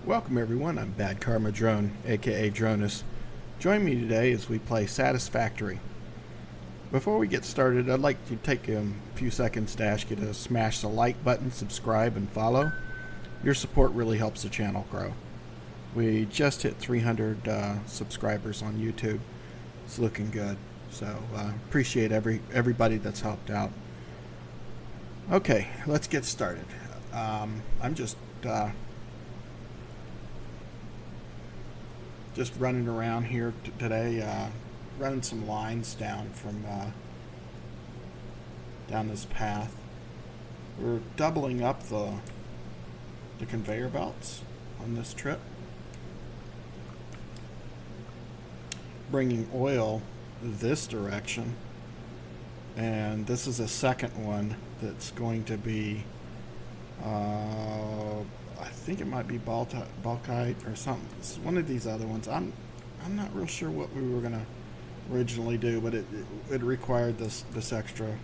Welcome everyone, I'm Bad Karma Drone, aka Dronus. Join me today as we play Satisfactory. Before we get started, I'd like to take a few seconds to ask you to smash the like button, subscribe, and follow. Your support really helps the channel grow. We just hit 300 subscribers on YouTube. It's looking good, so appreciate everybody that's helped out. Okay, let's get started. I'm just running around here today, running some lines down from down this path. We're doubling up the conveyor belts on this trip, bringing oil this direction, and this is a second one that's going to be I think it might be Balkite or something. It's one of these other ones. I'm not real sure what we were gonna originally do, but it required this extra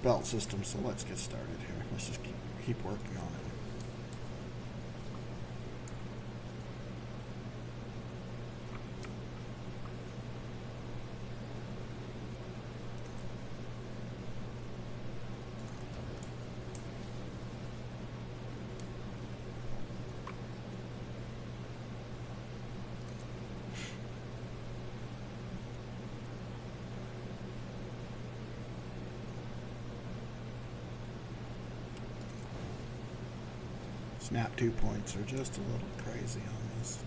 belt system. So let's get started here. Let's just keep working on it. Snap 2 points are just a little crazy on this.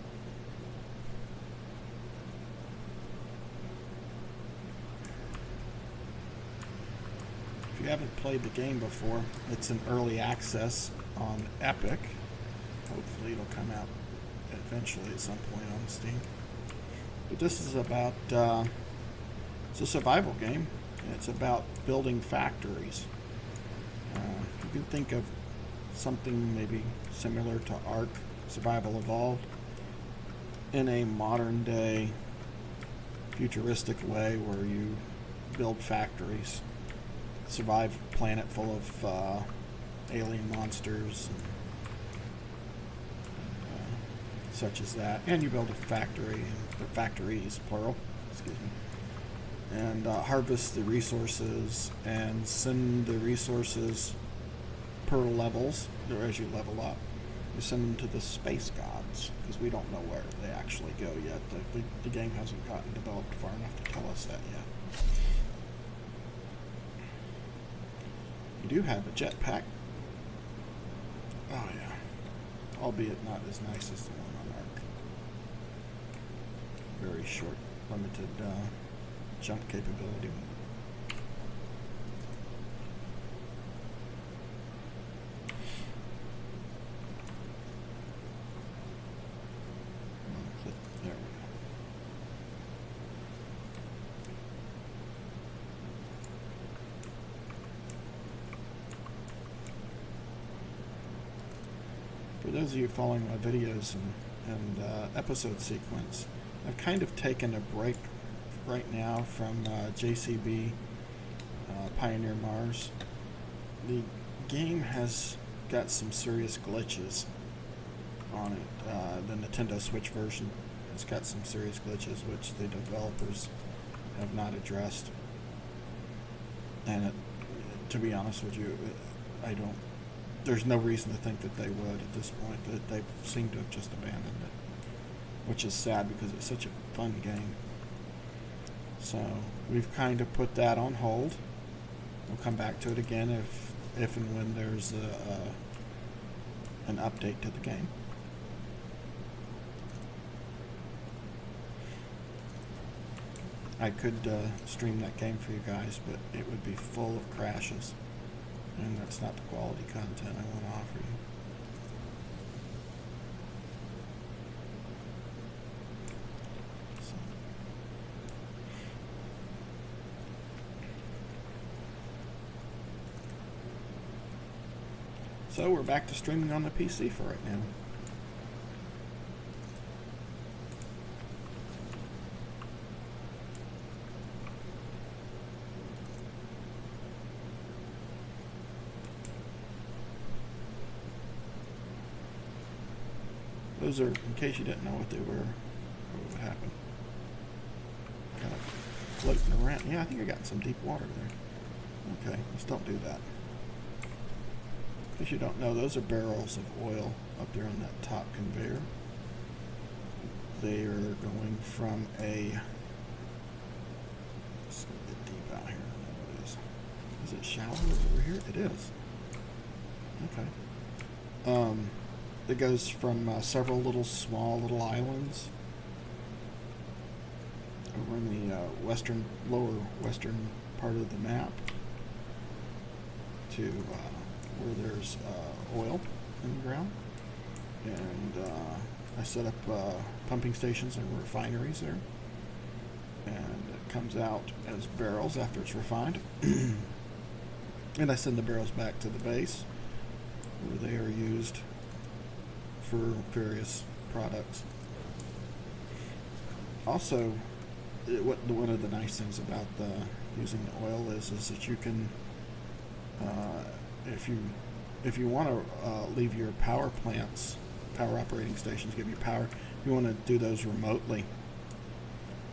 If you haven't played the game before, it's in early access on Epic. Hopefully it'll come out eventually at some point on Steam. But this is about, it's a survival game, and it's about building factories. You can think of something maybe similar to Ark Survival Evolved in a modern day futuristic way where you build factories, survive a planet full of alien monsters and, such as that, and you build a factory, or factories plural, excuse me, and harvest the resources and send the resources per levels, or as you level up, you send them to the space gods, because we don't know where they actually go yet. The game hasn't gotten developed far enough to tell us that yet. You do have a jetpack. Oh yeah, albeit not as nice as the one on Ark. Very short, limited jump capability. For those of you following my videos and episode sequence, I've kind of taken a break right now from JCB Pioneer Mars. The game has got some serious glitches on it. The Nintendo Switch version has got some serious glitches which the developers have not addressed. And to be honest with you, there's no reason to think that they would at this point. That they seem to have just abandoned it, which is sad because it's such a fun game. So we've kind of put that on hold. We'll come back to it again if and when there's an update to the game. I could stream that game for you guys, but it would be full of crashes. And that's not the quality content I want to offer you. So we're back to streaming on the PC for right now. Those are, in case you didn't know what they were, what would happen. Kind of floating around. Yeah, I think I got some deep water there. Okay, let's don't do that. In case you don't know, those are barrels of oil up there on that top conveyor. They are going from a... Let's get deep out here. What it is. Is it shallow over here? It is. Okay. It goes from several small little islands over in the lower western part of the map to where there's oil in the ground, and I set up pumping stations and refineries there, and it comes out as barrels after it's refined, and I send the barrels back to the base where they are used for various products. Also, one of the nice things about using the oil is that you can, if you want to leave your power plants, power operating stations give you power, you want to do those remotely,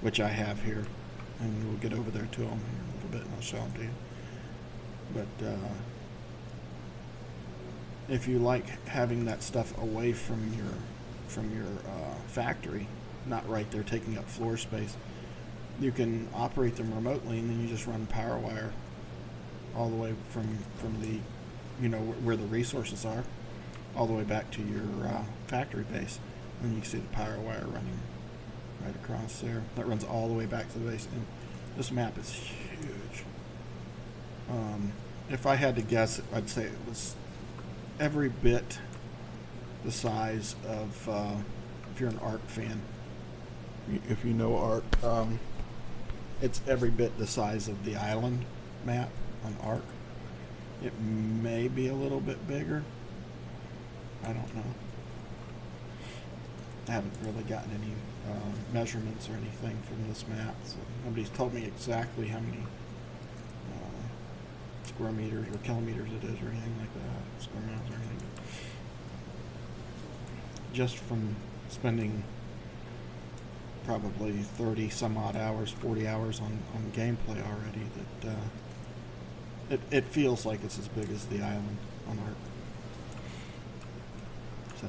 which I have here, and we'll get over there to them here in a little bit and I'll show them to you. But if you like having that stuff away from your factory, not right there taking up floor space, you can operate them remotely, and then you just run power wire all the way from the, where the resources are, all the way back to your factory base, and you can see the power wire running right across there. That runs all the way back to the base, and this map is huge. If I had to guess, I'd say it was every bit the size of, if you're an ARC fan, if you know ARC, it's every bit the size of the island map on ARC. It may be a little bit bigger. I don't know. I haven't really gotten any measurements or anything from this map, so nobody's told me exactly how many square meters or kilometers it is or anything like that, square miles or anything. Just from spending probably 30 some odd hours, 40 hours on gameplay already, that it feels like it's as big as the island on Ark. So,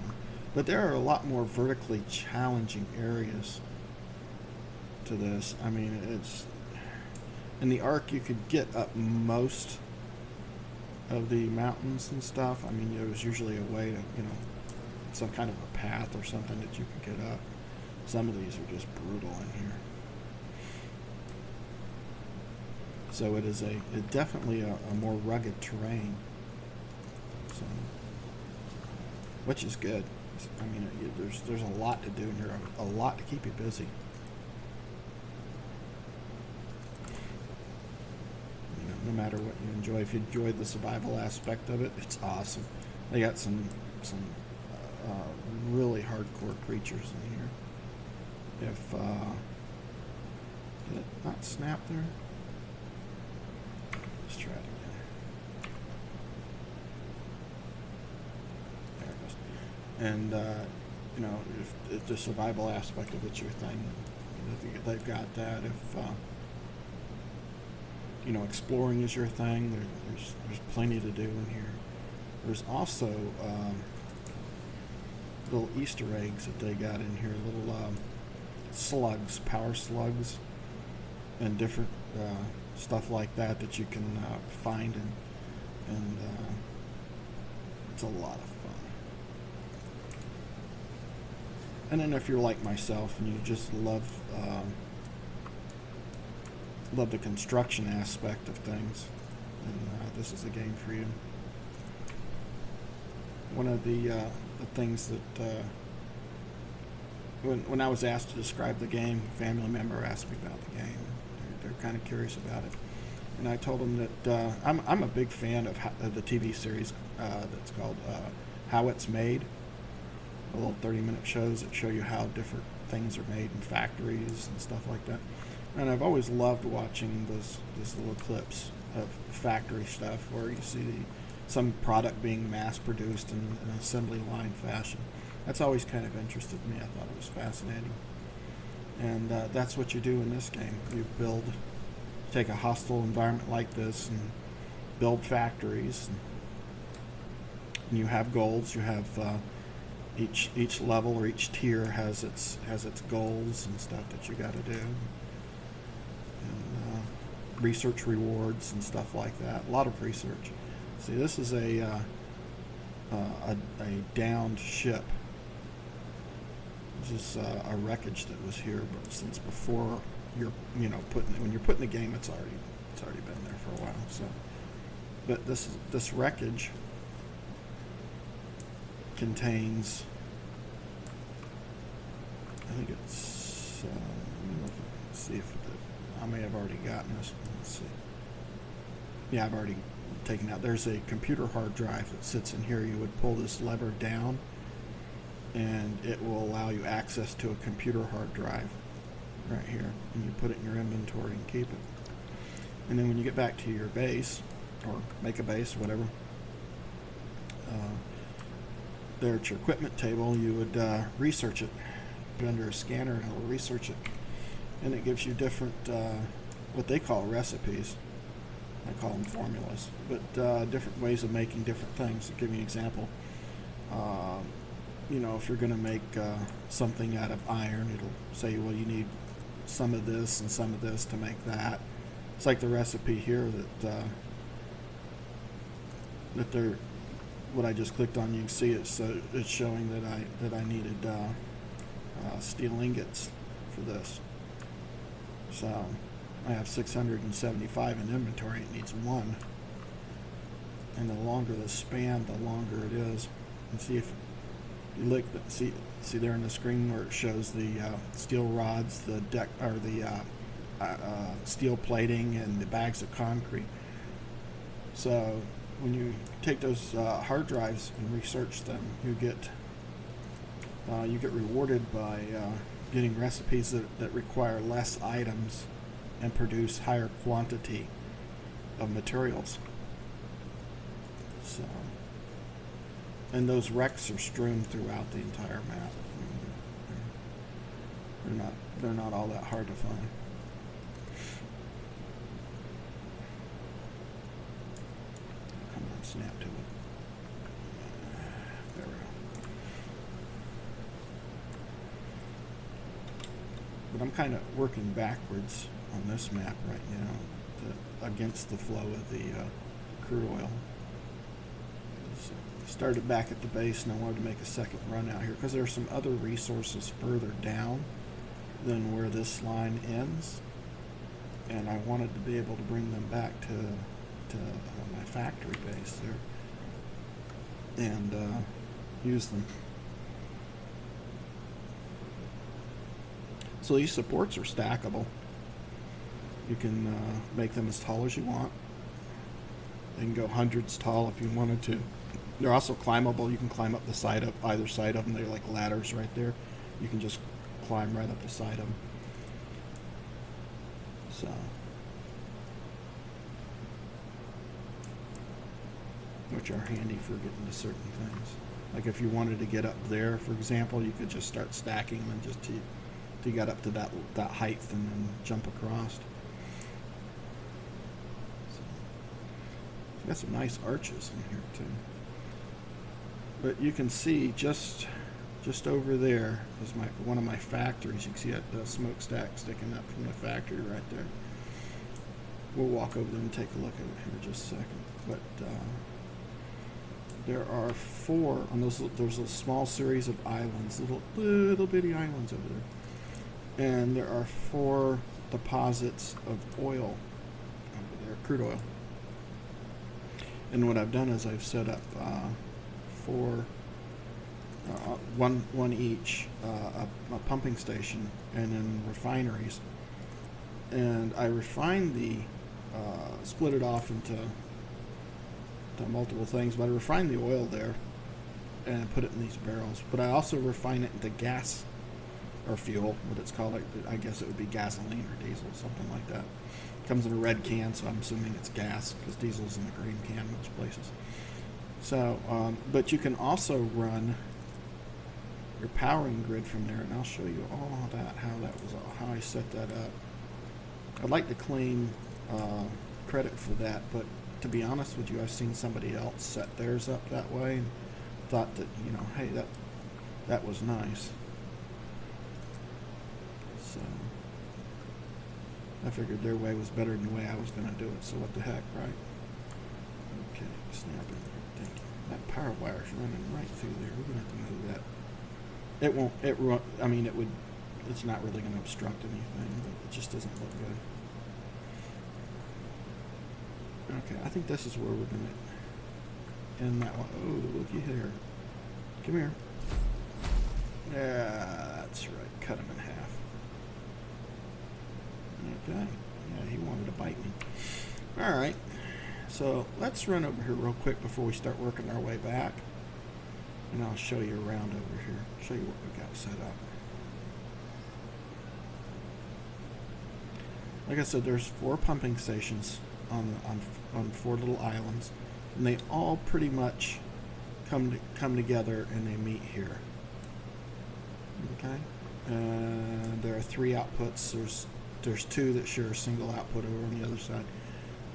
but there are a lot more vertically challenging areas to this. I mean, it's in the Ark you could get up most of the mountains and stuff. I mean, there was usually a way to, some kind of a path or something that you could get up. Some of these are just brutal in here. So it is definitely a more rugged terrain. So, which is good. I mean, there's a lot to do in here, a lot to keep you busy. No matter what you enjoy. If you enjoy the survival aspect of it, it's awesome. They got some really hardcore creatures in here. If did it not snap there? Let's try it again. There it goes. And if the survival aspect of it's your thing, they've got that. If exploring is your thing, there's plenty to do in here. There's also little Easter eggs that they got in here, little slugs, power slugs, and different stuff like that you can find, and it's a lot of fun. And then if you're like myself and you just love the construction aspect of things, and this is a game for you. One of the things that when I was asked to describe the game, a family member asked me about the game. They're kind of curious about it, and I told them that I'm a big fan of the TV series that's called How It's Made. The little 30-minute shows that show you how different things are made in factories and stuff like that. And I've always loved watching those little clips of factory stuff where you see some product being mass-produced in an assembly line fashion. That's always kind of interested me. I thought it was fascinating. And that's what you do in this game. You take a hostile environment like this and build factories. And you have goals. You have each level or each tier has its goals and stuff that you got to do. And research rewards and stuff like that. A lot of research. See, this is a downed ship. This is a wreckage that was here, but since before when you're putting the game, it's already been there for a while. So, but this wreckage contains, I think it's let's see if I may have already gotten this. Let's see. Yeah, I've already taken out. There's a computer hard drive that sits in here. You would pull this lever down, and it will allow you access to a computer hard drive right here, and you put it in your inventory and keep it. And then when you get back to your base, or make a base, whatever, there at your equipment table, you would research it. Put it under a scanner and it will research it, and it gives you different what they call recipes. I call them formulas, but different ways of making different things. To give you an example, if you're going to make something out of iron, it'll say, well, you need some of this and some of this to make that. It's like the recipe here that they're, what I just clicked on. You can see it's showing that I needed steel ingots for this. So I have 675 in inventory. It needs 1, and the longer the span, the longer it is. And see if you look, see there in the screen where it shows the steel rods, the deck, or the steel plating, and the bags of concrete. So when you take those hard drives and research them, you get rewarded by getting recipes that require less items and produce higher quantity of materials. So, and those wrecks are strewn throughout the entire map. They're not all that hard to find. Come on, snap to it. There we go. But I'm kind of working backwards on this map right now against the flow of the crude oil. So started back at the base, and I wanted to make a second run out here because there are some other resources further down than where this line ends, and I wanted to be able to bring them back to my factory base there and use them. So these supports are stackable. You can make them as tall as you want. They can go hundreds tall if you wanted to. They're also climbable. You can climb up the side of either side of them. They're like ladders right there. You can just climb right up the side of them. So, which are handy for getting to certain things. Like if you wanted to get up there, for example, you could just start stacking them just till you got up to that height and then jump across. Got some nice arches in here too. But you can see just over there is one of my factories. You can see the smokestack sticking up from the factory right there. We'll walk over there and take a look at it here in just a second. But there are 4 on those. There's a small series of islands, little bitty islands over there, and there are 4 deposits of oil over there, crude oil. And what I've done is I've set up 4, one each, a pumping station, and then refineries. And I refine split it off into multiple things, but I refine the oil there and put it in these barrels. But I also refine it into gas or fuel, what it's called. I guess it would be gasoline or diesel, something like that. Comes in a red can, so I'm assuming it's gas because diesel's in the green can most places. So, but you can also run your powering grid from there, and I'll show you all that, how I set that up. I'd like to claim credit for that, but to be honest with you, I've seen somebody else set theirs up that way and thought that, you know, hey, that was nice. So I figured their way was better than the way I was going to do it, so what the heck, right? Okay, snapping. Thank you. That power wire is running right through there. We're going to have to move that. It won't, I mean, it would, it's not really going to obstruct anything, but it just doesn't look good. Okay, I think this is where we're going to end that one. Oh, looky here. Come here. Yeah, that's right. Cut him in half. Okay. Yeah, he wanted to bite me. All right. So let's run over here real quick before we start working our way back. And I'll show you around over here. Show you what we got set up. Like I said, there's 4 pumping stations on 4 little islands, and they all pretty much come together and they meet here. Okay, and there are 3 outputs. There's 2 that share a single output over on the other side,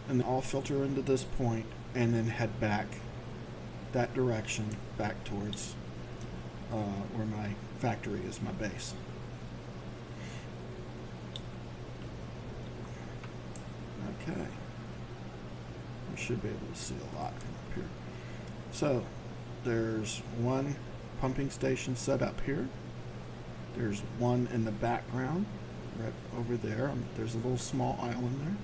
and they all filter into this point and then head back that direction, back towards where my factory is, my base. Okay, you should be able to see a lot from up here. So there's 1 pumping station set up here. There's 1 in the background right over there. There's a little small island there.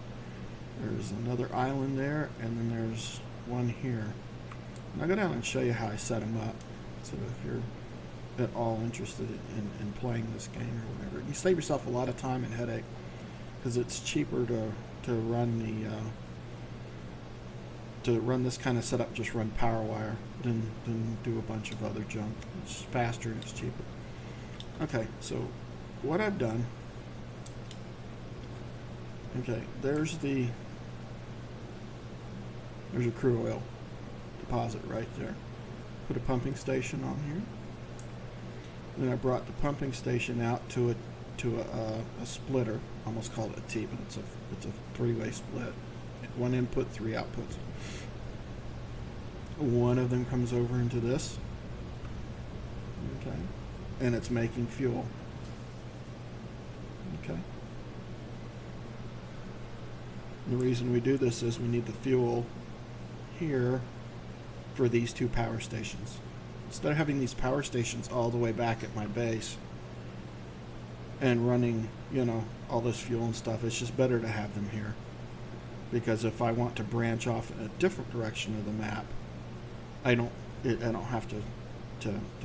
There's another island there, and then there's 1 here. And I'll go down and show you how I set them up. So if you're at all interested in playing this game or whatever, you save yourself a lot of time and headache, because it's cheaper to run this kind of setup, just run power wire, than do a bunch of other junk. It's faster and it's cheaper. Okay, so what I've done, okay, there's a crude oil deposit right there. Put a pumping station on here. Then I brought the pumping station out to a splitter. Almost called it a T, but it's a 3-way split. 1 input, 3 outputs. 1 of them comes over into this. Okay, and it's making fuel. Okay. And the reason we do this is we need the fuel here for these 2 power stations. Instead of having these power stations all the way back at my base and running, you know, all this fuel and stuff, it's just better to have them here. Because if I want to branch off in a different direction of the map, I don't have to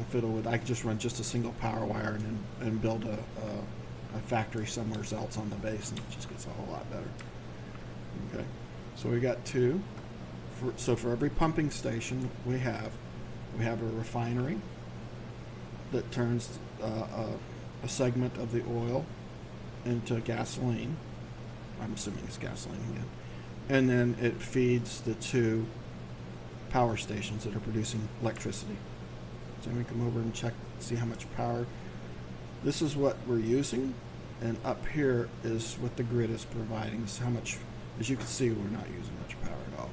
fiddle with. I can just run just a single power wire and build a factory somewhere else on the base, and it just gets a whole lot better. Okay, so we got 2. So for every pumping station we have a refinery that turns a segment of the oil into gasoline. I'm assuming it's gasoline again. And then it feeds the 2 power stations that are producing electricity. So we come over and check, see how much power. This is what we're using, and up here is what the grid is providing. This is how much, as you can see, we're not using much power at all.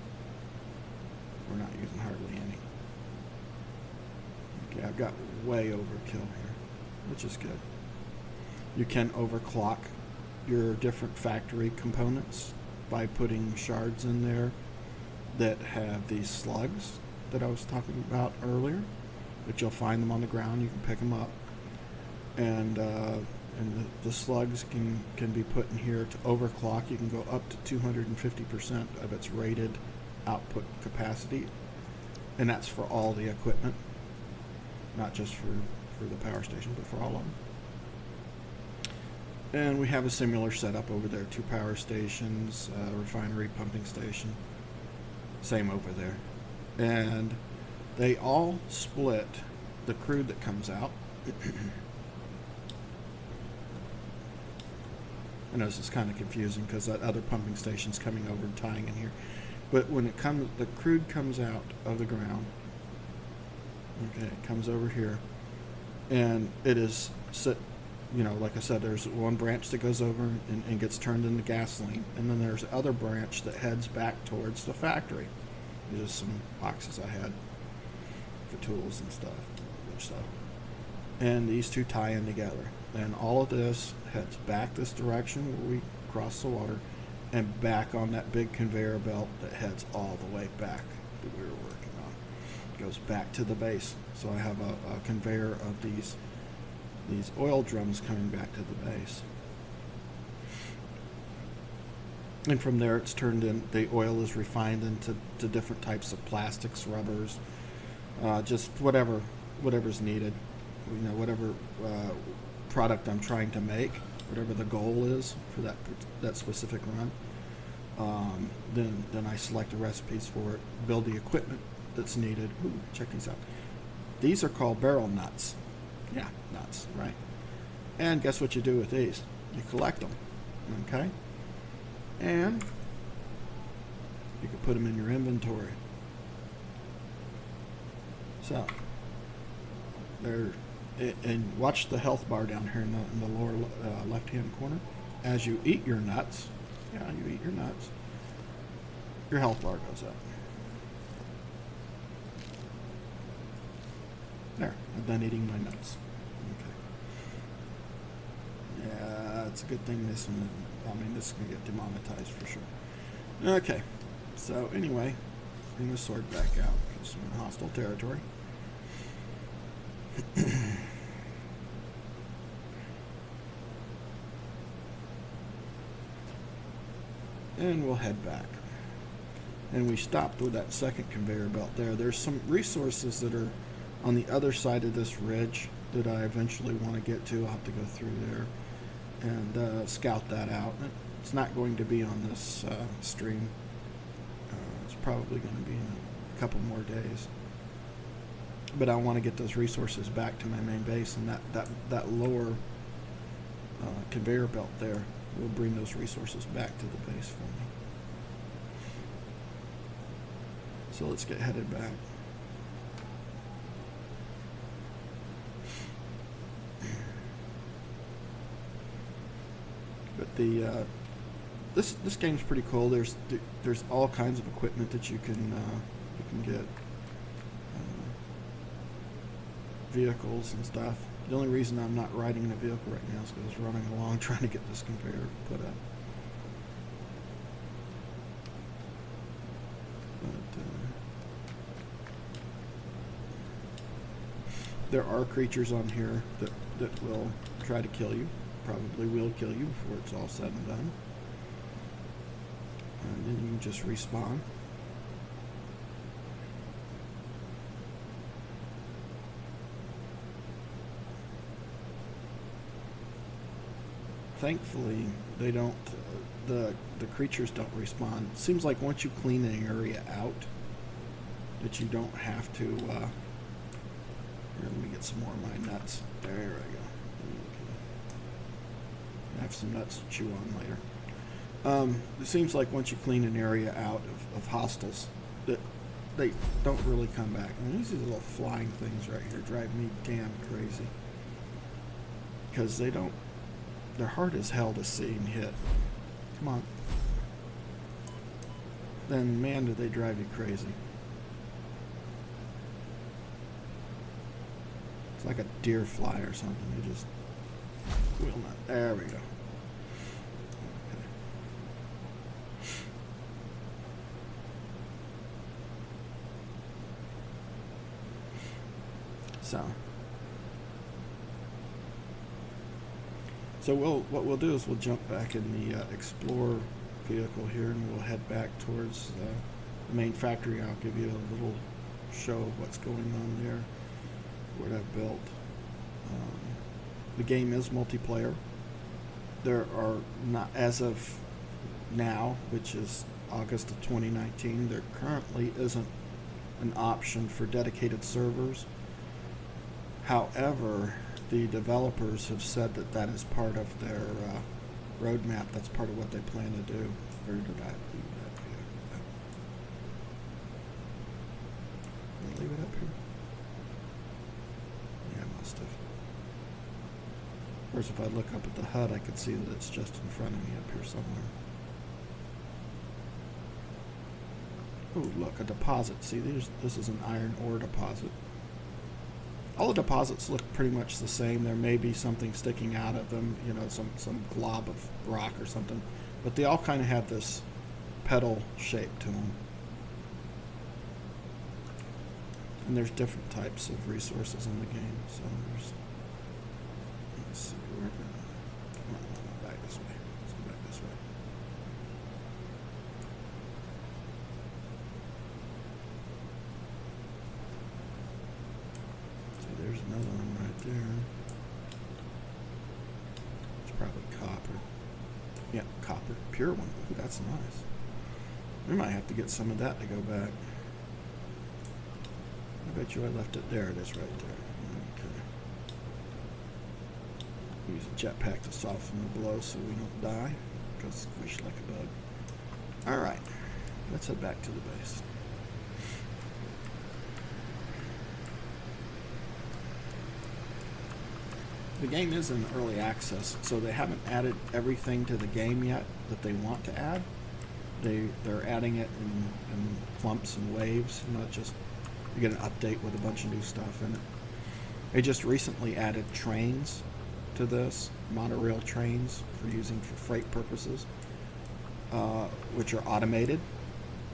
We're not using hardly any. Okay, I've got way overkill here, which is good. You can overclock your different factory components by putting shards in there that have these slugs that I was talking about earlier, but you'll find them on the ground. You can pick them up, and the slugs can be put in here to overclock. You can go up to 250% of its rated output capacity, and that's for all the equipment, not just for the power station, but for all of them. And we have a similar setup over there, 2 power stations, refinery, pumping station, same over there. And they all split the crude that comes out. I know this is kind of confusing because that other pumping station's coming over and tying in here. But when it comes, the crude comes out of the ground. Okay, it comes over here. and it is set. You know, like I said, there's one branch that goes over and gets turned into gasoline, and then there's the other branch that heads back towards the factory. These are some boxes I had for tools and stuff. And these two tie in together, and all of this heads back this direction where we cross the water, and back on that big conveyor belt that heads all the way back that we were working on. It goes back to the base. So I have a conveyor of these oil drums coming back to the base. And from there it's turned in, the oil is refined into different types of plastics, rubbers, just whatever's needed. You know, whatever product I'm trying to make, whatever the goal is for that specific run. Then I select the recipes for it, build the equipment that's needed. Ooh, check these out. These are called barrel nuts. Yeah, nuts, right? And guess what you do with these? You collect them, okay? And you can put them in your inventory. So, there, and watch the health bar down here in the lower left-hand corner. As you eat your nuts, your health bar goes up. There, I'm done eating my nuts. Okay. Yeah, it's a good thing this one, this is going to get demonetized for sure. Okay, so anyway, bring the sword back out because we're in hostile territory. And we'll head back. And we stopped with that second conveyor belt there. There's some resources that are on the other side of this ridge that I eventually want to get to. I'll have to go through there and scout that out. It's not going to be on this stream. It's probably going to be in a couple more days. But I want to get those resources back to my main base, and that lower conveyor belt there will bring those resources back to the base for me. So let's get headed back. But this game's pretty cool. There's all kinds of equipment that you can get, vehicles and stuff. The only reason I'm not riding the vehicle right now is because I'm running along trying to get this conveyor put up. But there are creatures on here that will try to kill you. Probably will kill you before it's all said and done. And then you can just respawn. Thankfully, they don't. The creatures don't respawn. It seems like once you clean an area out, that you don't have to. Here, let me get some more of my nuts. There we go. I have some nuts to chew on later. It seems like once you clean an area out of hostiles, that they don't really come back. And these little flying things right here drive me damn crazy. Because they don't. They're hard as hell to see and hit. Come on. Then, man, do they drive you crazy. It's like a deer fly or something. You just will not. There we go. Okay. So what we'll do is we'll jump back in the Explorer vehicle here, and we'll head back towards the main factory. I'll give you a little show of what's going on there, what I've built. The game is multiplayer. There are not, as of now, which is August of 2019, there currently isn't an option for dedicated servers. However, the developers have said that that is part of their roadmap. That's part of what they plan to do. Where did I leave that here? Did I leave it up here? Yeah, I must have. course, if I look up at the HUD, I could see that it's just in front of me up here somewhere. Oh, look, a deposit. See, this is an iron ore deposit. All the deposits look pretty much the same. There may be something sticking out of them, you know, some glob of rock or something. But they all kind of have this petal shape to them. And there's different types of resources in the game. So there's... Let's see, we're going back this way. Let's go back this way. So there's another one right there. It's probably copper. Yeah, copper. Pure one. Ooh, that's nice. We might have to get some of that to go back. I bet you I left it there. It is right there. Okay. Use a jetpack to soften the blow so we don't die. Go squish like a bug. Alright. Let's head back to the base. The game is in early access, so they haven't added everything to the game yet that they want to add. They're adding it in clumps and waves, not just you get an update with a bunch of new stuff in it. They just recently added trains to this, monorail trains for using for freight purposes, which are automated.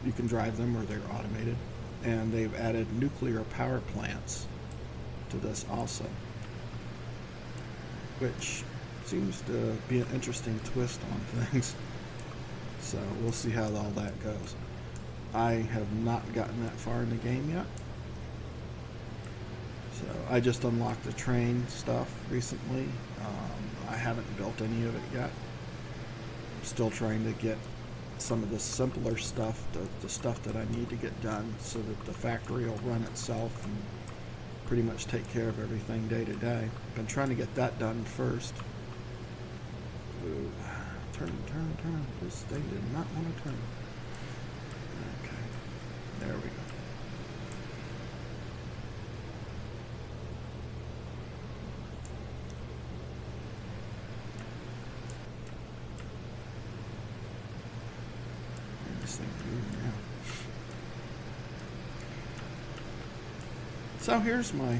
You can drive them or they're automated. And they've added nuclear power plants to this also, which seems to be an interesting twist on things. So we'll see how all that goes. I have not gotten that far in the game yet. So I just unlocked the train stuff recently. I haven't built any of it yet. I'm still trying to get some of the simpler stuff, the stuff that I need to get done so that the factory will run itself and pretty much take care of everything day to day. Been trying to get that done first. Ooh, turn. This thing did not want to turn. Okay, there we go. So here's my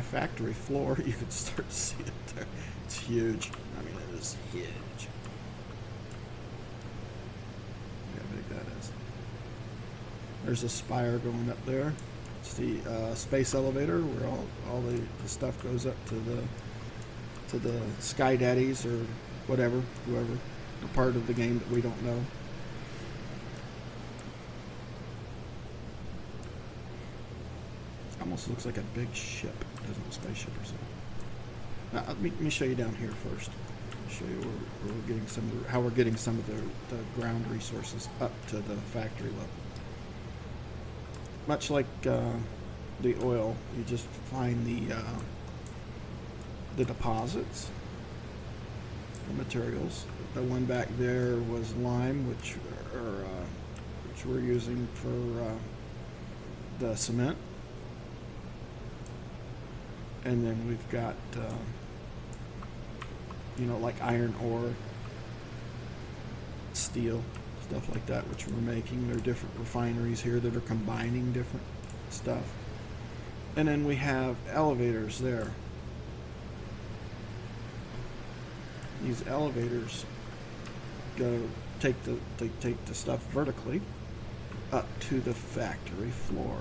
factory floor. You can start to see it there. It's huge. I mean, it is huge. Look how big that is. There's a spire going up there. It's the space elevator where all the stuff goes up to the Sky Daddies or whatever, whoever, the part of the game that we don't know. Almost looks like a big ship, doesn't it? A spaceship or something. Now, let me show you down here first. I'll show you where we're getting how we're getting some of the ground resources up to the factory level. Much like the oil, you just find the deposits, the materials. The one back there was lime, which we're using for the cement. And then we've got, you know, like iron ore, steel, stuff like that, which we're making. There are different refineries here that are combining different stuff. And then we have elevators there. These elevators take the stuff vertically up to the factory floor.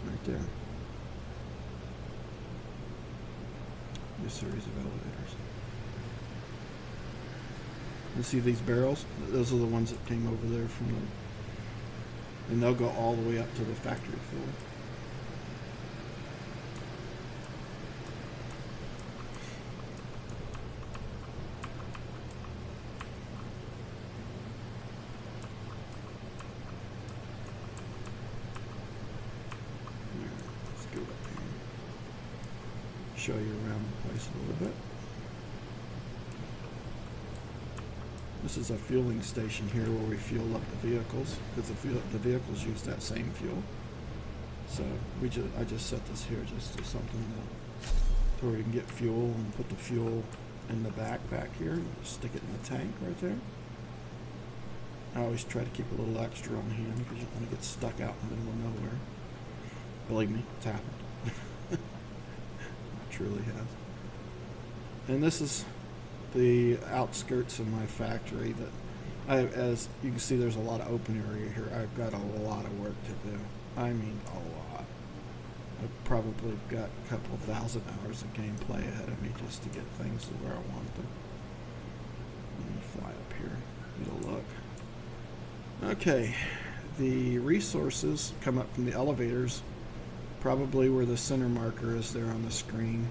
Right there. A series of elevators. You see these barrels? Those are the ones that came over there from the... And they'll go all the way up to the factory floor. Let's go up here. Show you around the place a little bit. This is a fueling station here where we fuel up the vehicles, because the vehicles use that same fuel. So I just set this here just to something so we can get fuel and put the fuel in the backpack here. Stick it in the tank right there. I always try to keep a little extra on hand because you don't want to get stuck out in the middle of nowhere. Believe me, it's happened. It truly has. And this is the outskirts of my factory that as you can see, there's a lot of open area here. I've got a lot of work to do. I mean, a lot. I've probably got a couple thousand hours of gameplay ahead of me just to get things to where I want them. Let me fly up here, get a look. Okay, the resources come up from the elevators, probably where the center marker is there on the screen.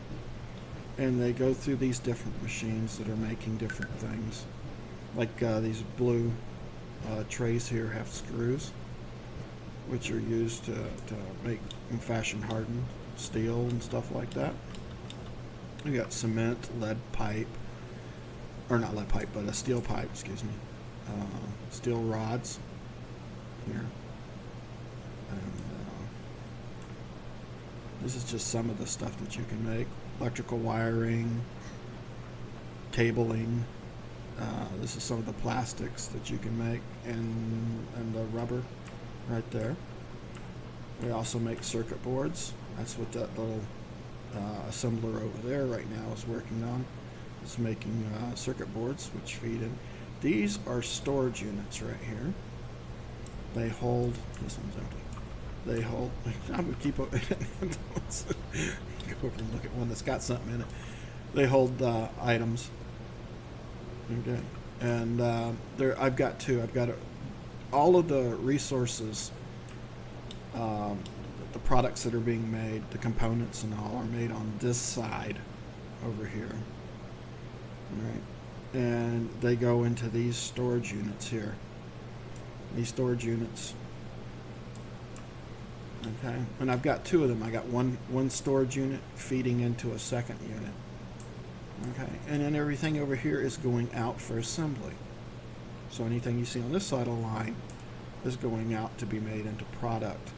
And they go through these different machines that are making different things. Like these blue trays here have screws, which are used to make and fashion hardened steel and stuff like that. We got cement, lead pipe, or not lead pipe, but a steel pipe, excuse me. Steel rods here. And this is just some of the stuff that you can make. Electrical wiring, cabling. This is some of the plastics that you can make, and the rubber right there. We also make circuit boards. That's what that little assembler over there right now is working on. It's making circuit boards which feed in. These are storage units right here. They hold, this one's empty. They hold, I'm going to keep over, go over and look at one that's got something in it. They hold items. Okay. And I've got two. I've got all of the resources, the products that are being made, the components and all are made on this side over here. All right. And they go into these storage units here. These storage units. Okay. And I've got two of them. I got one storage unit feeding into a second unit. Okay. And then everything over here is going out for assembly. So anything you see on this side of the line is going out to be made into product.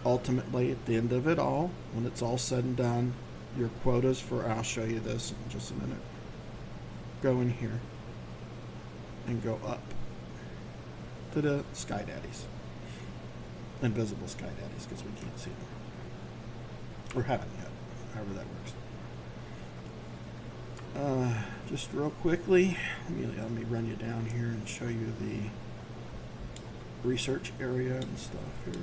Ultimately, at the end of it all, when it's all said and done, your quotas for, I'll show you this in just a minute, go in here and go up to the Sky Daddies. Invisible Sky Daddies, because we can't see them. Or haven't yet, however that works. Just real quickly, let me run you down here and show you the research area and stuff here.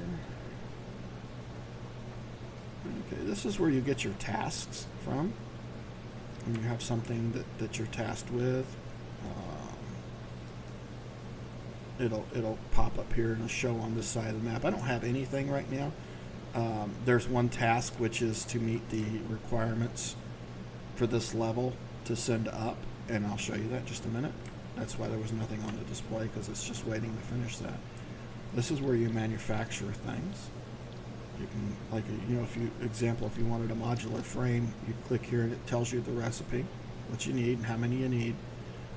Okay, this is where you get your tasks from. And you have something that you're tasked with. It'll pop up here and it'll show on this side of the map. I don't have anything right now. There's one task which is to meet the requirements for this level to send up, and I'll show you that in just a minute. That's why there was nothing on the display, because it's just waiting to finish that. This is where you manufacture things. You can, like, if you wanted a modular frame, you click here and it tells you the recipe, what you need and how many you need.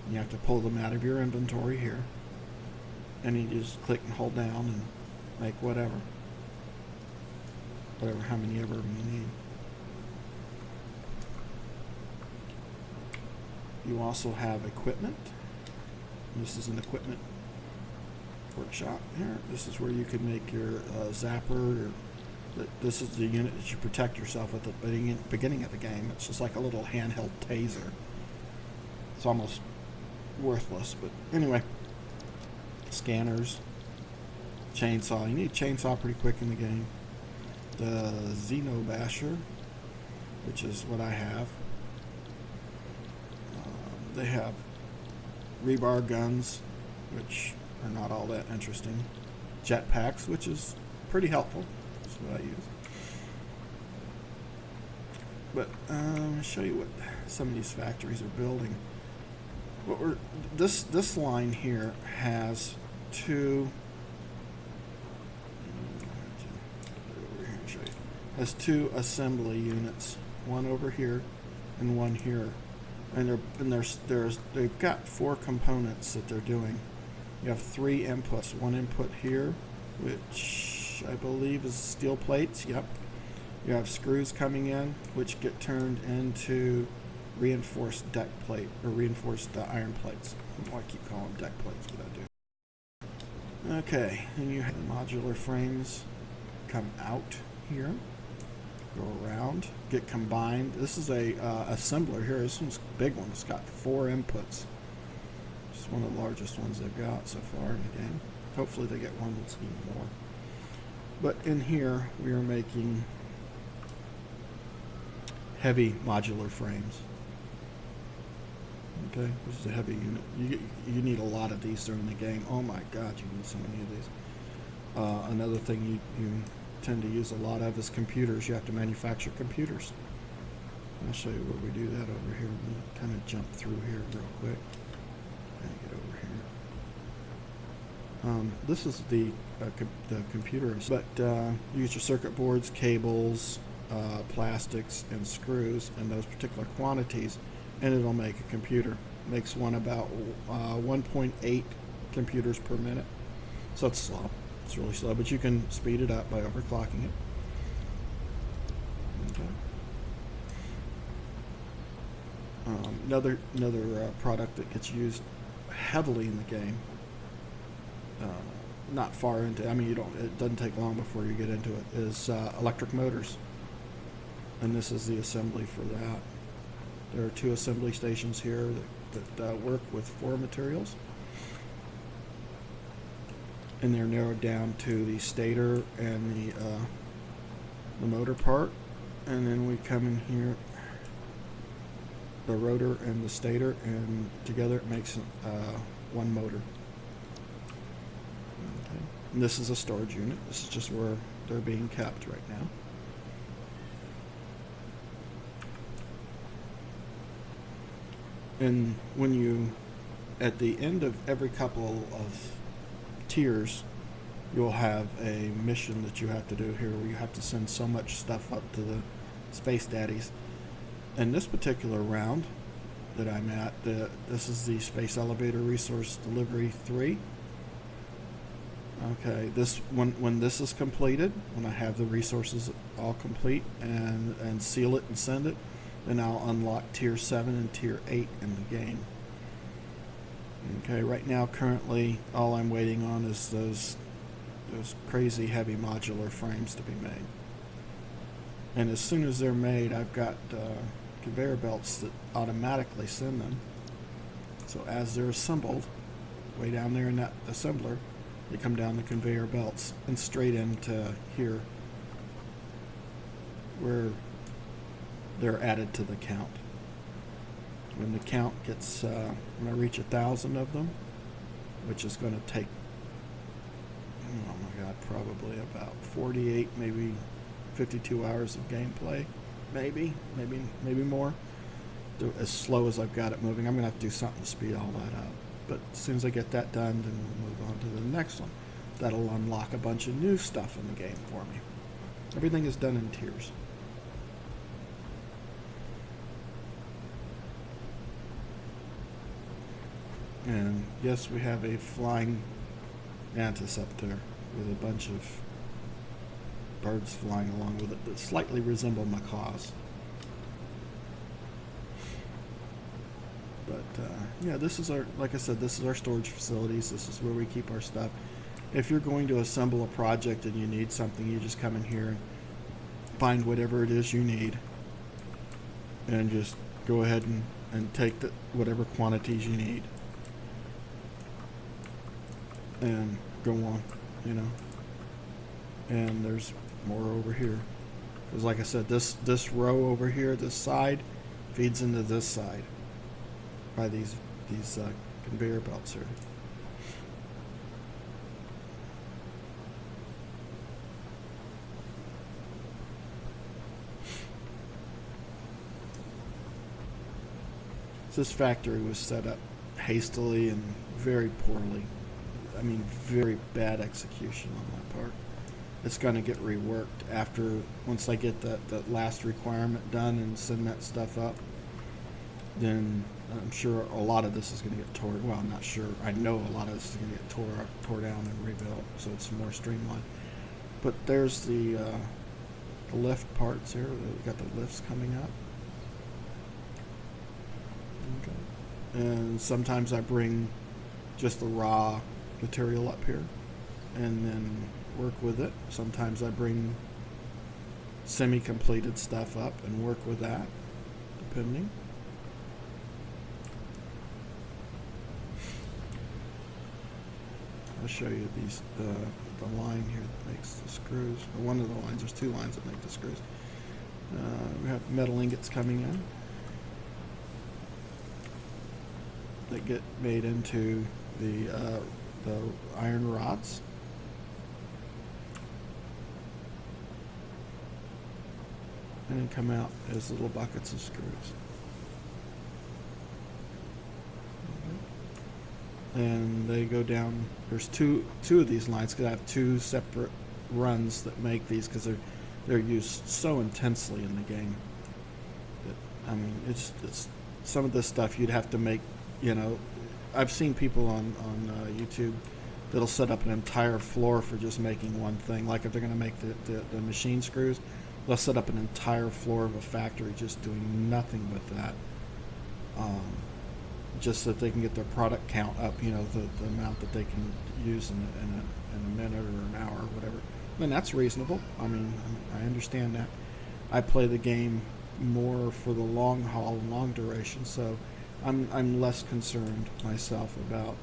And you have to pull them out of your inventory here. And you just click and hold down and make whatever, how many ever you need. You also have equipment. This is an equipment workshop here. This is where you can make your zapper. This is the unit that you protect yourself with at the beginning of the game. It's just like a little handheld taser. It's almost worthless, but anyway. Scanners, chainsaw. You need a chainsaw pretty quick in the game. The Xeno Basher, which is what I have. They have rebar guns, which are not all that interesting. Jetpacks, which is pretty helpful. That's what I use. But I'll show you what some of these factories are building. This line here has two. Has two assembly units, one over here and one here, and they've got 4 components that they're doing. You have 3 inputs. One input here, which I believe is steel plates. Yep. You have screws coming in, which get turned into reinforced deck plate, or reinforced iron plates. I don't know why I keep calling them deck plates, but I do. Okay, and you have the modular frames come out here, go around, get combined. This is a assembler here. This one's a big one. It's got 4 inputs. It's one of the largest ones they've got so far in the game. Hopefully they get one that's even more. But in here, we are making heavy modular frames. Okay, this is a heavy unit. You need a lot of these during the game. Oh my God, you need so many of these. Another thing you tend to use a lot of is computers. You have to manufacture computers. I'll show you where we do that over here. We'll kind of jump through here real quick. Kind of get over here. This is the computers, but use your circuit boards, cables, plastics, and screws in those particular quantities, and it'll make a computer. It makes one about 1.8 computers per minute. So it's slow. It's really slow, but you can speed it up by overclocking it. Okay. Another product that gets used heavily in the game. Not far into. I mean, it doesn't take long before you get into it. Is electric motors, and this is the assembly for that. There are 2 assembly stations here that work with 4 materials. And they're narrowed down to the stator and the motor part. And then we come in here, the rotor and the stator, and together it makes one motor. Okay. And this is a storage unit. This is just where they're being kept right now. And when you, at the end of every couple of tiers, you'll have a mission that you have to do here where you have to send so much stuff up to the space daddies. In this particular round that I'm at, this is the Space Elevator Resource Delivery 3. Okay, when this is completed, when I have the resources all complete and seal it and send it, then I'll unlock Tier 7 and Tier 8 in the game. Okay, right now, currently, all I'm waiting on is those crazy heavy modular frames to be made. And as soon as they're made, I've got conveyor belts that automatically send them. So as they're assembled, way down there in that assembler, they come down the conveyor belts and straight into here, where they're added to the count. When the count gets, when I reach 1,000 of them, which is going to take, oh my God, probably about 48, maybe 52 hours of gameplay, maybe more. As slow as I've got it moving, I'm going to have to do something to speed all that up. But as soon as I get that done, then we'll move on to the next one. That'll unlock a bunch of new stuff in the game for me. Everything is done in tiers. And yes, we have a flying mantis up there with a bunch of birds flying along with it that slightly resemble macaws. But yeah, this is our, like I said, this is our storage facilities. This is where we keep our stuff. If you're going to assemble a project and you need something, you just come in here and find whatever it is you need and just go ahead and take whatever quantities you need and go on, you know. And there's more over here, because like I said, this row over here, this side feeds into this side by these conveyor belts here. This factory was set up hastily and very poorly. I mean, very bad execution on my part. It's going to get reworked once I get that last requirement done and send that stuff up. Then I'm sure a lot of this is going to get torn. Well, I'm not sure. I know a lot of this is going to get tore down and rebuilt, so it's more streamlined. But there's the the lift parts here. We've got the lifts coming up. Okay. And sometimes I bring just the raw material up here and then work with it. Sometimes I bring semi-completed stuff up and work with that, depending. I'll show you these the line here that makes the screws, or one of the lines. There's two lines that make the screws. We have metal ingots coming in that get made into the iron rods. And then come out as little buckets of screws. And they go down. There's two of these lines because I have two separate runs that make these because they're used so intensely in the game. That, I mean, it's some of this stuff you'd have to make. You know, I've seen people on YouTube that'll set up an entire floor for just making one thing. Like if they're going to make the machine screws, they'll set up an entire floor of a factory just doing nothing with that. Just so that they can get their product count up, you know, the amount that they can use in a minute or an hour or whatever. I mean, that's reasonable. I mean, I understand that. I play the game more for the long haul and long duration, so I'm less concerned myself about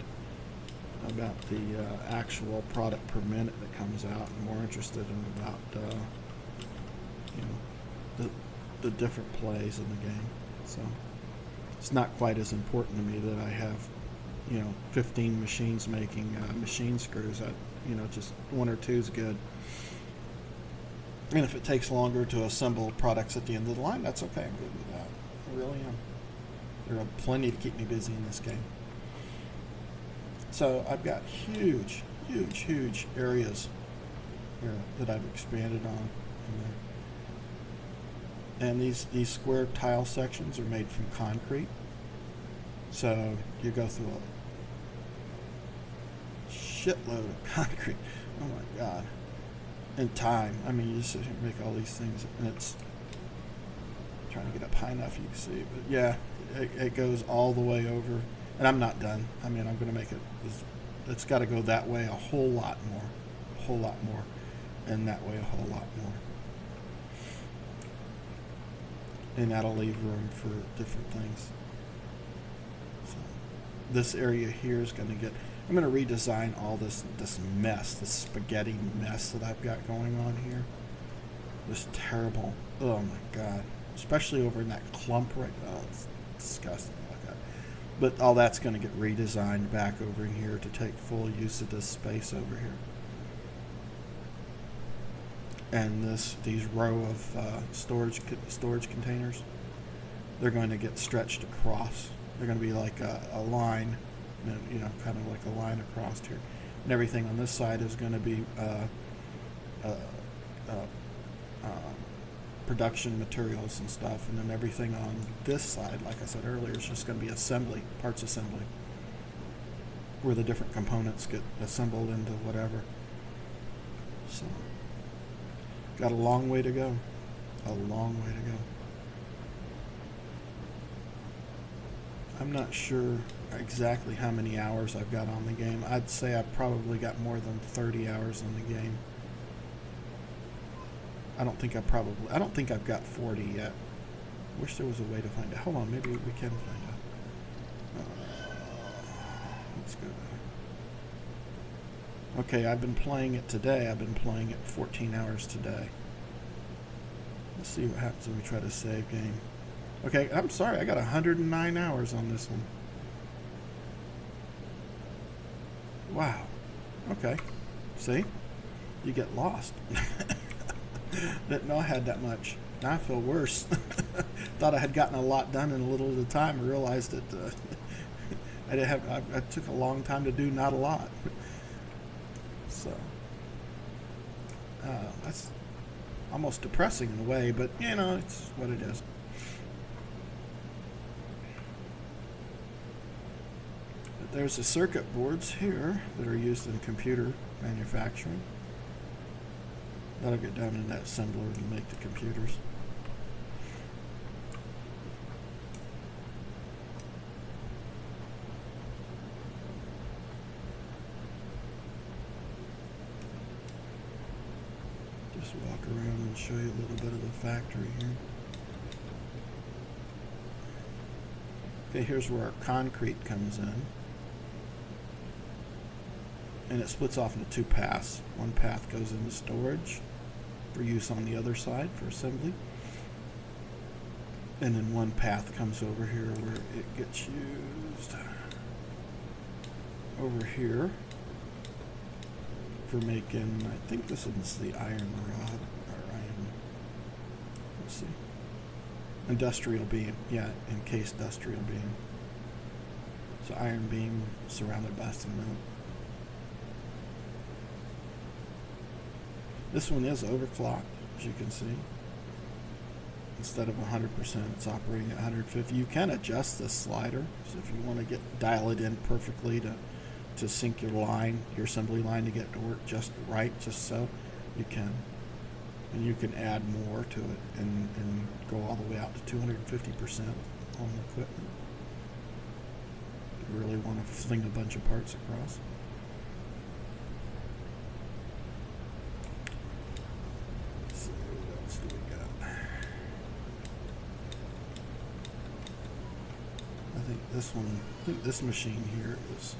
the actual product per minute that comes out. I'm more interested in about you know, the different plays in the game. So it's not quite as important to me that I have, you know, 15 machines making machine screws. You know, just one or two is good. And if it takes longer to assemble products at the end of the line, that's okay. I'm good with that. I really am. There are plenty to keep me busy in this game. So I've got huge areas here that I've expanded on in there. And these square tile sections are made from concrete. So you go through a shitload of concrete. Oh my God. And time. I mean, you just sit here and make all these things, and it's trying to get up high enough you can see. But yeah, it goes all the way over. And I'm not done. I mean, I'm going to make it. It's got to go that way a whole lot more, and that way a whole lot more. And that'll leave room for different things. So this area here is going to get. I'm going to redesign all this mess, this spaghetti mess that I've got going on here. This terrible. Oh my God! Especially over in that clump right. Oh, it's disgusting. But all that's going to get redesigned back over in here to take full use of this space over here. And these row of storage containers, they're going to get stretched across. They're going to be like a line, you know, kind of like a line across here. And everything on this side is going to be production materials and stuff, and then everything on this side, like I said earlier, is just going to be assembly, parts assembly, where the different components get assembled into whatever. So, got a long way to go. A long way to go. I'm not sure exactly how many hours I've got on the game. I'd say I've probably got more than 30 hours on the game. I don't think I've got 40 yet. Wish there was a way to find out. Hold on, maybe we can find out. Let's go there. Okay, I've been playing it today. I've been playing it 14 hours today. Let's see what happens when we try to save game. Okay, I'm sorry, I got 109 hours on this one. Wow. Okay. See? You get lost. Didn't know I had that much. Now I feel worse. Thought I had gotten a lot done in a little at a time. I realized that I took a long time to do not a lot. So that's almost depressing in a way, but you know, it's what it is. But there's the circuit boards here that are used in computer manufacturing. That'll get down in that assembler to make the computers. Just walk around and show you a little bit of the factory here. Okay, here's where our concrete comes in. And it splits off into two paths. One path goes into storage for use on the other side for assembly. And then one path comes over here where it gets used over here for making, I think this is the iron rod, or iron, let's see, industrial beam, yeah, encased industrial beam. So iron beam surrounded by cement. This one is overclocked, as you can see. Instead of 100%, it's operating at 150. You can adjust this slider, so if you want to dial it in perfectly to sync your line, your assembly line, to get it to work just right, just so, you can. And you can add more to it and go all the way out to 250% on the equipment. If you really want to fling a bunch of parts across. I think this machine here is,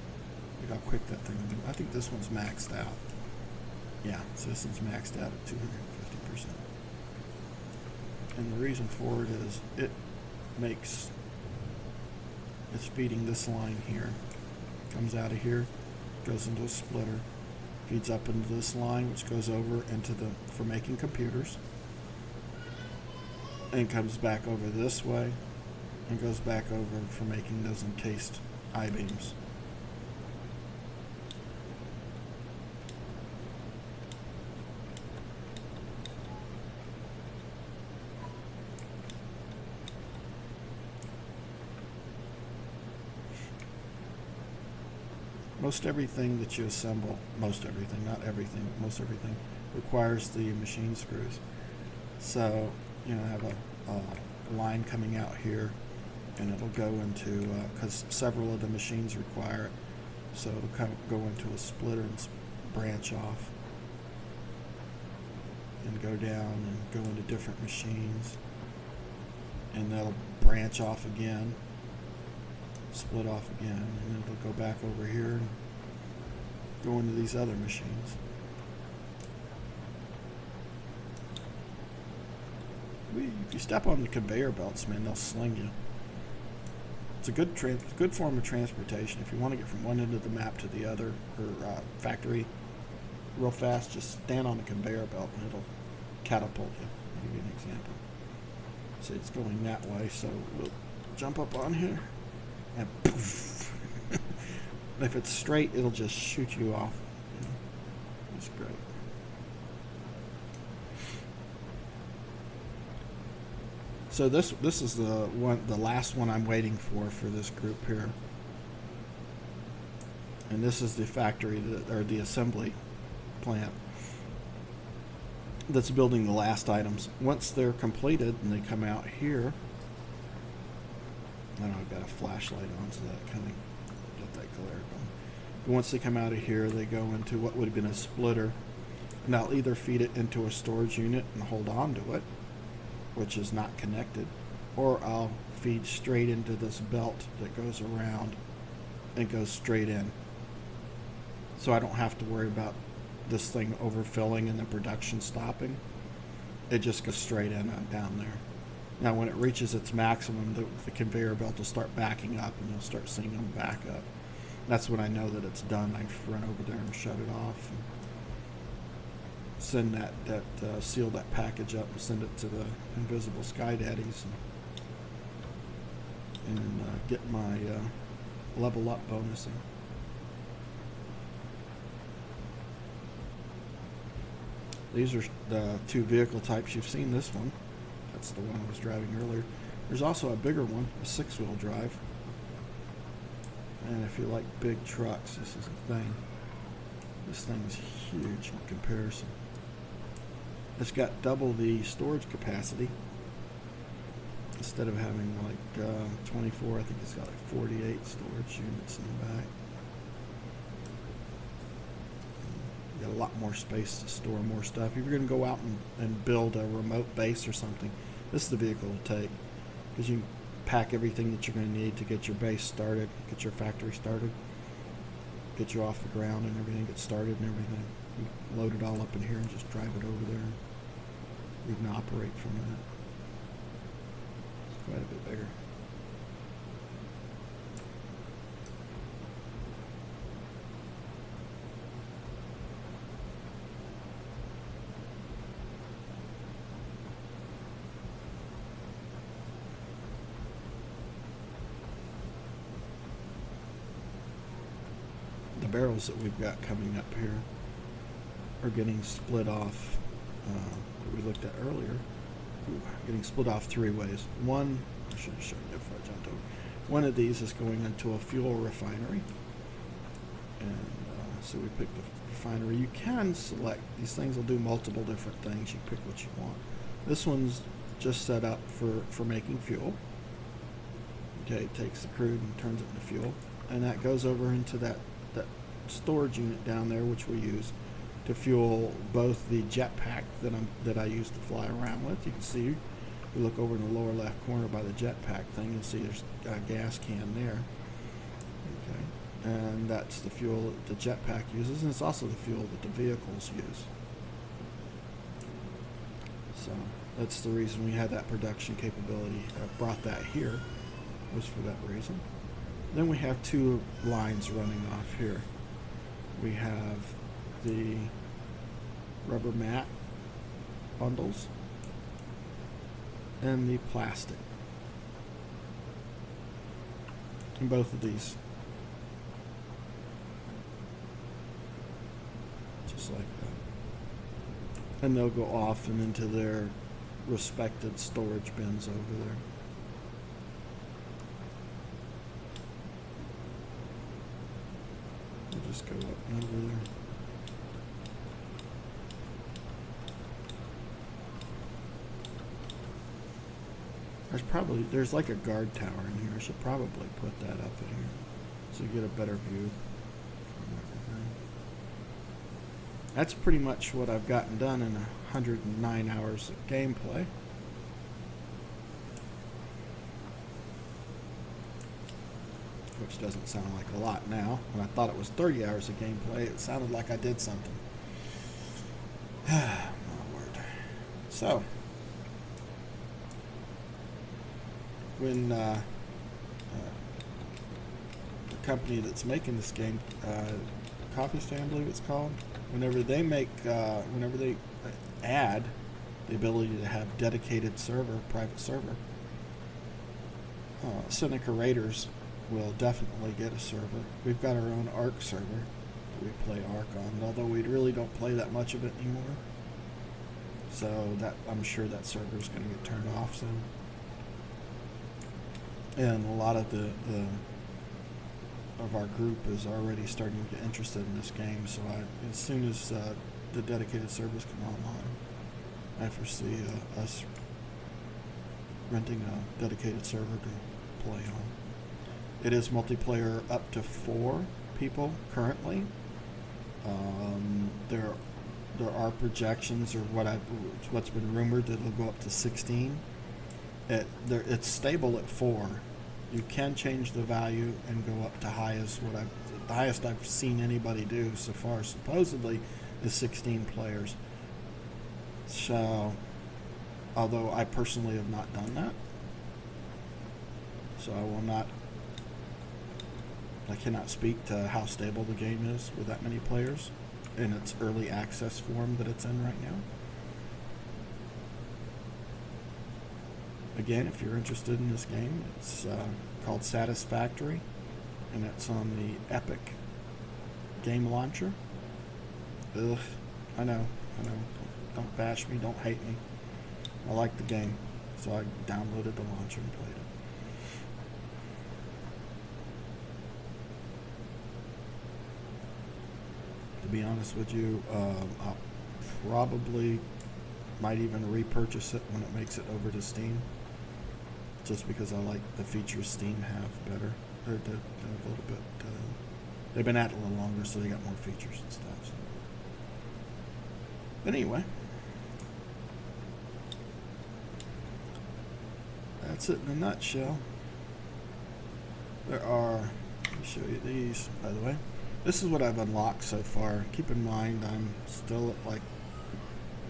look how quick that thing moves. I think this one's maxed out. Yeah, so this one's maxed out at 250%. And the reason for it is it's feeding this line here. Comes out of here, goes into a splitter, feeds up into this line, which goes over into for making computers, and comes back over this way, and goes back over for making those encased I-beams. Most everything that you assemble, most everything, not everything, but most everything, requires the machine screws. So, you know, I have a line coming out here, and it'll go into, because several of the machines require it, so it'll go into a splitter and branch off and go down and go into different machines, and that'll branch off again, split off again, and then it'll go back over here and go into these other machines. If you step on the conveyor belts, man, they'll sling you. It's a good form of transportation. If you want to get from one end of the map to the other, or factory, real fast, just stand on the conveyor belt and it'll catapult you. I'll give you an example. So it's going that way, so we'll jump up on here, and poof. If it's straight, it'll just shoot you off. You know, it's great. So this is the last one I'm waiting for this group here, and this is the factory or the assembly plant that's building the last items. Once they're completed and they come out here, I don't know, I've got a flashlight on so that kind of get that glare going. But once they come out of here, they go into what would have been a splitter, and I'll either feed it into a storage unit and hold on to it, which is not connected, or I'll feed straight into this belt that goes around and goes straight in. So I don't have to worry about this thing overfilling and the production stopping. It just goes straight in and down there. Now when it reaches its maximum, the conveyor belt will start backing up and you'll start seeing them back up. That's when I know that it's done. I run over there and shut it off. And send seal that package up and send it to the invisible sky daddies and get my level up bonusing. These are the two vehicle types. You've seen this one. That's the one I was driving earlier. There's also a bigger one, a 6-wheel drive. And if you like big trucks, this is a thing. This thing is huge in comparison. It's got double the storage capacity. Instead of having like 24, I think it's got like 48 storage units in the back. You got a lot more space to store more stuff. If you're going to go out and build a remote base or something, this is the vehicle to take, because you can pack everything that you're going to need to get your base started, get your factory started, get you off the ground and everything, get started and everything. You load it all up in here and just drive it over there. You can operate from that. It's quite a bit bigger. The barrels that we've got coming up here are getting split off, that we looked at earlier. Getting split off 3 ways. One, I should have shown you if I jumped over. One of these is going into a fuel refinery, and so we picked the refinery. You can select, these things will do multiple different things. You pick what you want. This one's just set up for making fuel. Okay, it takes the crude and turns it into fuel, and that goes over into that storage unit down there, which we use to fuel both the jetpack that I use to fly around with. You can see, if you look over in the lower left corner by the jetpack thing, you'll see there's a gas can there. Okay, and that's the fuel that the jetpack uses, and it's also the fuel that the vehicles use. So that's the reason we had that production capability. I brought that here, was for that reason. Then we have 2 lines running off here. We have the rubber mat bundles and the plastic. And both of these, just like that. And they'll go off and into their respected storage bins over there. Just go up and over there. There's like a guard tower in here. I should probably put that up in here so you get a better view from everything. That's pretty much what I've gotten done in 109 hours of gameplay. Which doesn't sound like a lot now. When I thought it was 30 hours of gameplay, it sounded like I did something. My word. So, when the company that's making this game, Coffee Stand, I believe it's called, whenever they add the ability to have dedicated server, private server, Seneca Raiders will definitely get a server. We've got our own ARC server that we play ARC on, although we really don't play that much of it anymore. So that, I'm sure that server is going to get turned off soon. And a lot of of our group is already starting to get interested in this game. So as soon as the dedicated servers come online, I foresee us renting a dedicated server to play on. It is multiplayer up to 4 people currently. There are projections, or what's been rumored, that it'll go up to 16. It's stable at 4. You can change the value and go up to the highest I've seen anybody do so far, supposedly, is 16 players. So, although I personally have not done that, so I cannot speak to how stable the game is with that many players in its early access form that it's in right now. Again, if you're interested in this game, it's called Satisfactory, and it's on the Epic game launcher. Ugh, I know. Don't bash me, don't hate me. I like the game, so I downloaded the launcher and played it. To be honest with you, I'll probably Might even repurchase it when it makes it over to Steam, just because I like the features Steam have better. Or a little bit. They've been at it a little longer, so they got more features and stuff. So. But anyway, that's it in a nutshell. There are, let me show you these, by the way. This is what I've unlocked so far. Keep in mind, I'm still at like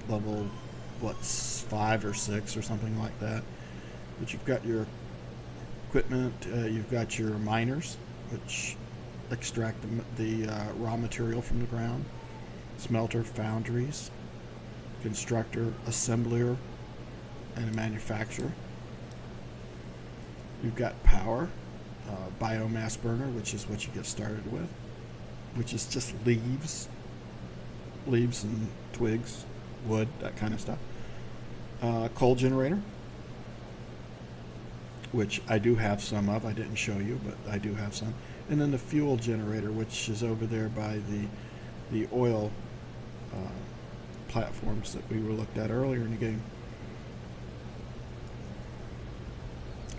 level, what, 5 or 6 or something like that. But you've got your equipment, you've got your miners, which extract the raw material from the ground, smelter, foundries, constructor, assembler, and a manufacturer. You've got power, biomass burner, which is what you get started with, which is just leaves and twigs, wood, that kind of stuff. Coal generator, which I do have some of. I didn't show you, but I do have some. And then the fuel generator, which is over there by the oil platforms that we were looked at earlier in the game.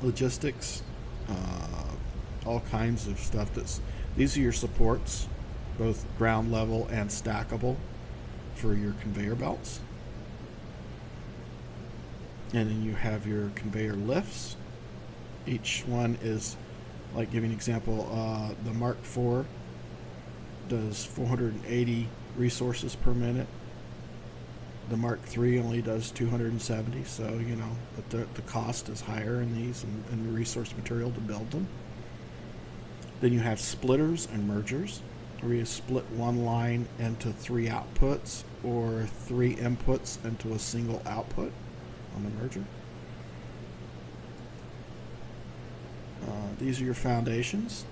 Logistics, all kinds of stuff. These are your supports, both ground level and stackable, for your conveyor belts. And then you have your conveyor lifts. Each one is, like, give you an example, the Mark IV does 480 resources per minute. The Mark III only does 270, so, you know, but the cost is higher in these and the resource material to build them. Then you have splitters and mergers, where you split one line into 3 outputs or 3 inputs into a single output on the merger. These are your foundations.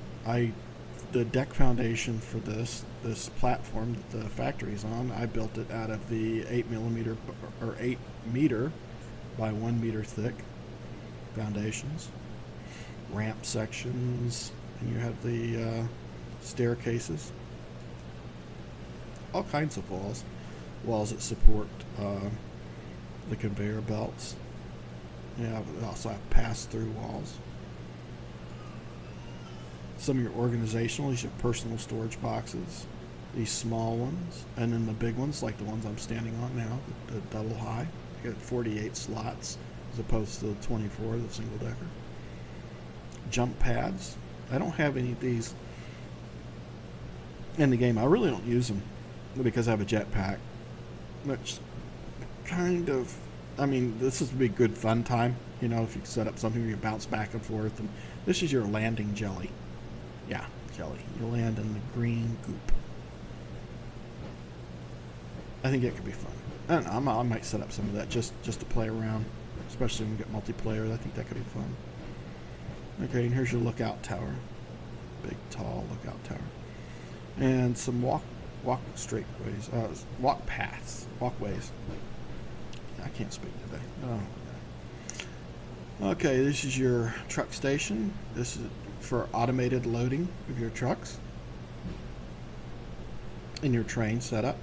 The deck foundation for this platform that the factory's on, I built it out of the 8mm or 8 meter by 1 meter thick foundations. Ramp sections, and you have the staircases. All kinds of walls that support the conveyor belts. Yeah, we also have pass-through walls. Some of your organizational, your personal storage boxes, these small ones, and then the big ones, like the ones I'm standing on now, the double high. You got 48 slots as opposed to the 24, the single decker. Jump pads. I don't have any of these in the game. I really don't use them because I have a jetpack, which kind of, I mean, this is a big good fun time, you know, if you set up something where you bounce back and forth. And this is your landing jelly. Yeah, jelly. You land in the green goop. I think it could be fun. I don't know, I might set up some of that just to play around, especially when we get multiplayer. I think that could be fun. Okay, and here's your lookout tower. Big, tall lookout tower. And some walk straightways, walkways. I can't speak today. Oh. Okay, this is your truck station. This is for automated loading of your trucks and your train setup.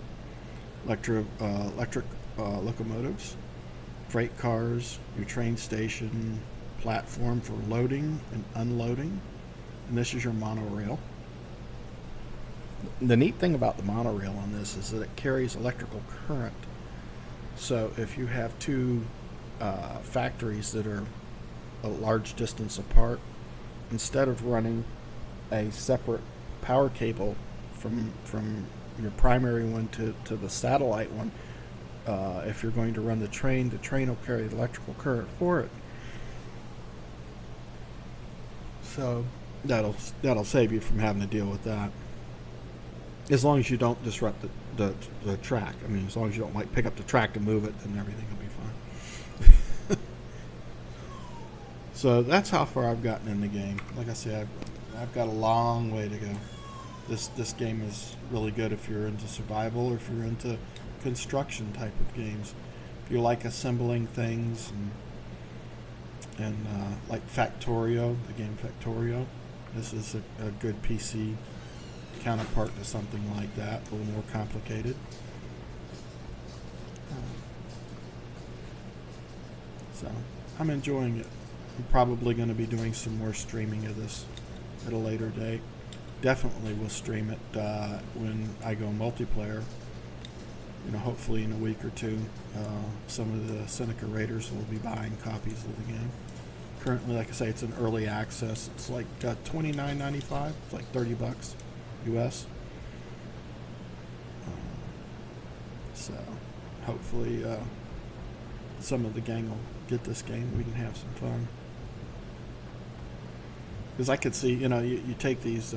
Electric locomotives, freight cars, your train station platform for loading and unloading, and this is your monorail. The neat thing about the monorail on this is that it carries electrical current. So if you have two factories that are a large distance apart, instead of running a separate power cable from your primary one to the satellite one, if you're going to run the train will carry the electrical current for it. So that'll save you from having to deal with that. As long as you don't disrupt the track. I mean, as long as you don't like pick up the track to move it, then everything will be fine. So that's how far I've gotten in the game. Like I said, I've got a long way to go. This game is really good if you're into survival or if you're into construction type of games. If you like assembling things and like Factorio, the game Factorio, this is a good PC counterpart to something like that, a little more complicated. So I'm enjoying it. I'm probably going to be doing some more streaming of this at a later date. Definitely will stream it when I go multiplayer. You know, hopefully in a week or two, some of the Seneca Raiders will be buying copies of the game. Currently, like I say, it's an early access. It's like $29.95. It's like $30 US. So hopefully some of the gang will get this game. We can have some fun. Because I could see, you know, you take these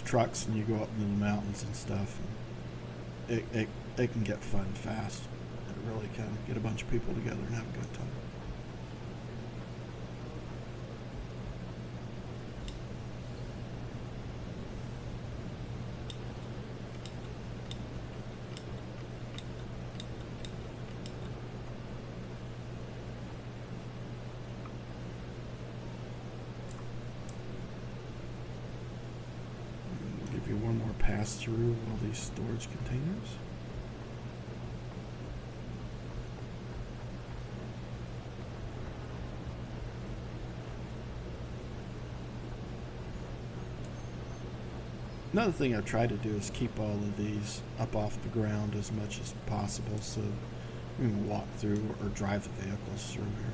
trucks and you go up into the mountains and stuff. And it can get fun fast. It really can. Get a bunch of people together and have a good time. One more pass through all these storage containers. Another thing I've tried to do is keep all of these up off the ground as much as possible so we can walk through or drive the vehicles through here.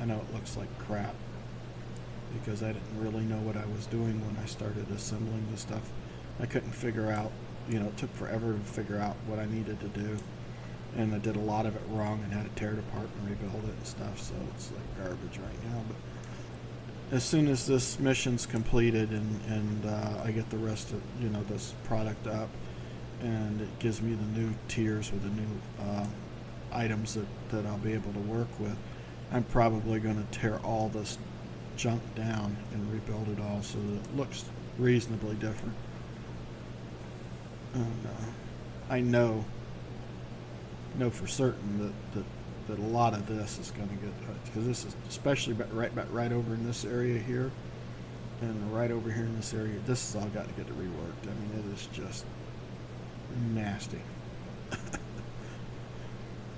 I know it looks like crap, because I didn't really know what I was doing when I started assembling the stuff. I couldn't figure out, you know, it took forever to figure out what I needed to do, and I did a lot of it wrong and had to tear it apart and rebuild it and stuff, so it's like garbage right now. But as soon as this mission's completed and I get the rest of, you know, this product up, and it gives me the new tiers with the new items that I'll be able to work with, I'm probably going to tear all this junk down and rebuild it all so that it looks reasonably different. And I know for certain that a lot of this is going to get, because this is especially right over in this area here and right over here in this area, this has all got to get reworked. I mean, it is just nasty.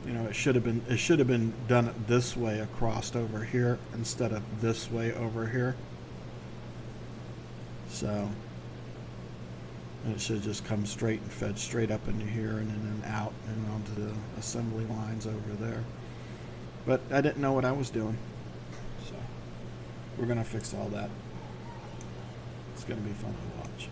You know, it should have been done this way across over here instead of this way over here. So, and it should have just come straight and fed straight up into here and then out and onto the assembly lines over there. But I didn't know what I was doing. So, we're going to fix all that. It's going to be fun to watch.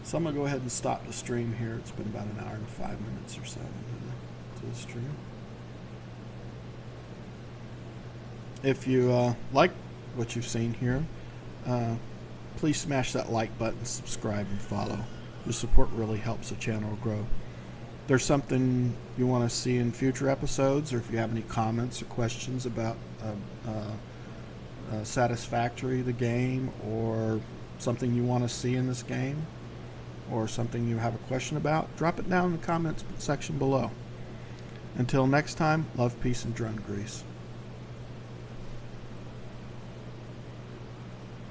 So I'm going to go ahead and stop the stream here. It's been about an hour and 5 minutes or so to the stream. If you like what you've seen here, please smash that like button, subscribe, and follow. Your support really helps the channel grow. If there's something you want to see in future episodes, or if you have any comments or questions about Satisfactory, the game, or something you want to see in this game, or something you have a question about, drop it down in the comments section below. Until next time, love, peace, and drone grease.